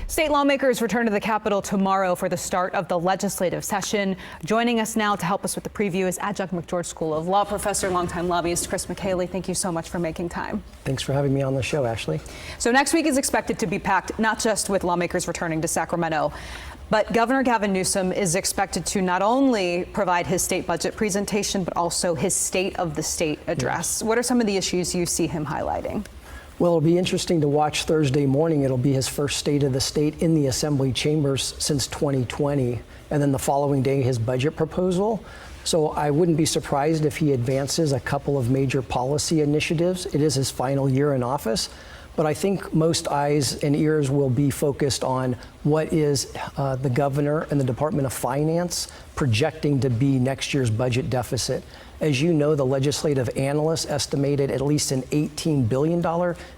State lawmakers return to the Capitol tomorrow for the start of the legislative session. Joining us now to help us with the preview is Adjunct McGeorge School of Law professor, longtime lobbyist Chris McCaley. Thank you so much for making time. Thanks for having me on the show, Ashley. So next week is expected to be packed, not just with lawmakers returning to Sacramento, but Governor Gavin Newsom is expected to not only provide his state budget presentation, but also his State of the State address. Yes. What are some of the issues you see him highlighting? Well, it'll be interesting to watch Thursday morning. It'll be his first State of the State in the Assembly chambers since 2020. And then the following day, his budget proposal. So I wouldn't be surprised if he advances a couple of major policy initiatives. It is his final year in office. But I think most eyes and ears will be focused on what is the governor and the Department of Finance projecting to be next year's budget deficit. As you know, the legislative analysts estimated at least an $18 billion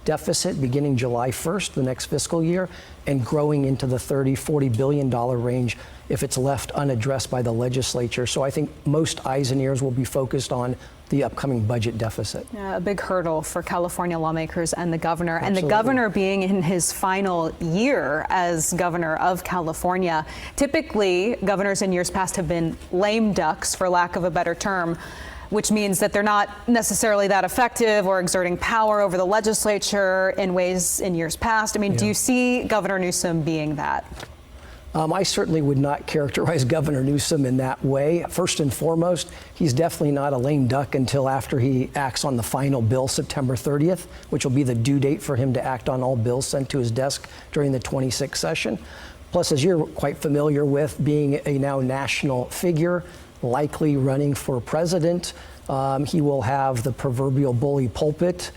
deficit beginning July 1st, the next fiscal year, and growing into the $30–40 billion range if it's left unaddressed by the legislature. So I think most eyes and ears will be focused on the upcoming budget deficit. Yeah, a big hurdle for California lawmakers and the governor. Absolutely. And the governor being in his final year as governor of California. Typically, governors in years past have been lame ducks, for lack of a better term, which means that they're not necessarily that effective or exerting power over the legislature in ways in years past. I mean, do you see Governor Newsom being that? I certainly would not characterize Governor Newsom in that way. First and foremost, he's definitely not a lame duck until after he acts on the final bill September 30th, which will be the due date for him to act on all bills sent to his desk during the 26th session. Plus, as you're quite familiar with, being a now national figure, likely running for president, he will have the proverbial bully pulpit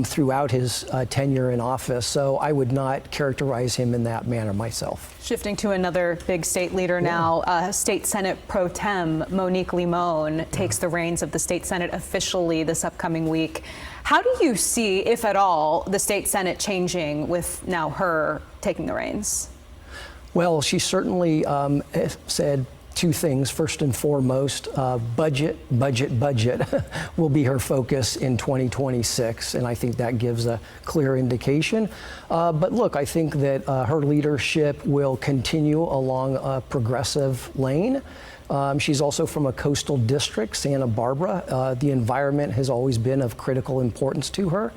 throughout his tenure in office. So I would not characterize him in that manner myself. Shifting to another big state leader now, State Senate Pro Tem Monique Limon takes the reins of the State Senate officially this upcoming week. How do you see, if at all, the State Senate changing with now her taking the reins? Well, she certainly said two things. First and foremost, budget will be her focus in 2026, and I think that gives a clear indication. But look, I think that her leadership will continue along a progressive lane. She's also from a coastal district, Santa Barbara. The environment has always been of critical importance to her.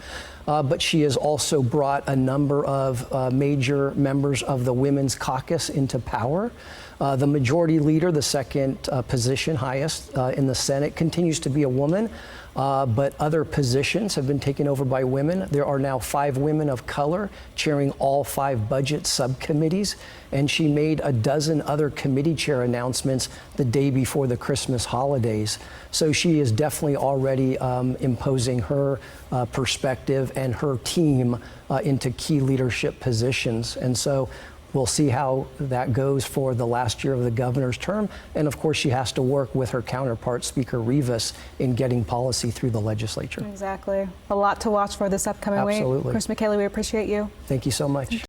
But she has also brought a number of major members of the Women's Caucus into power. The majority leader, the second position highest in the Senate, continues to be a woman, but other positions have been taken over by women. There are now 5 women of color chairing all 5 budget subcommittees, and she made a dozen other committee chair announcements the day before the Christmas holidays. So she is definitely already imposing her perspective and her team into key leadership positions. And so we'll see how that goes for the last year of the governor's term. And of course, she has to work with her counterpart, Speaker Rivas, in getting policy through the legislature. Exactly. A lot to watch for this upcoming week. Absolutely. Chris McCaley, we appreciate you. Thank you so much.